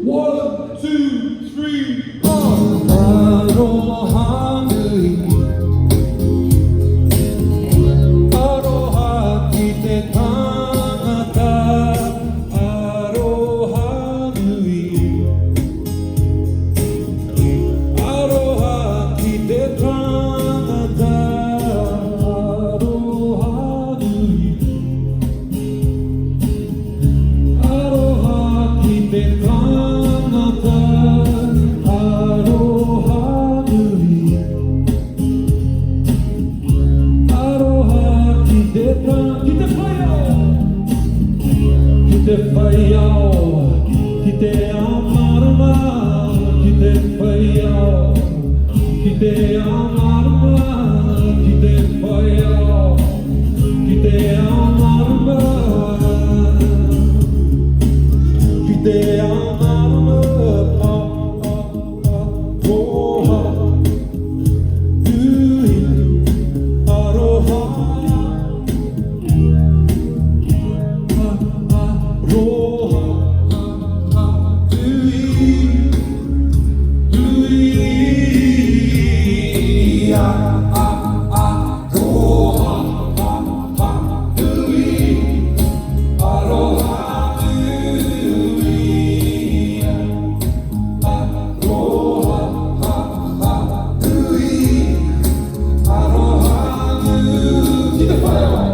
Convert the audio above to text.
One, two, three, four. Aroha nui. Aroha ki te tangata. Aroha nui. Aroha ki te tangata. Aroha nui. Aroha ki te tangata. Aroha nui. Aroha ki te whaiao. Ki te amarama. Ki te whaiao. Ki te amarama. Ki te whaiao. Ki te amarama. Ki te amarama. Aroha nui. Aroha. Aroha nui.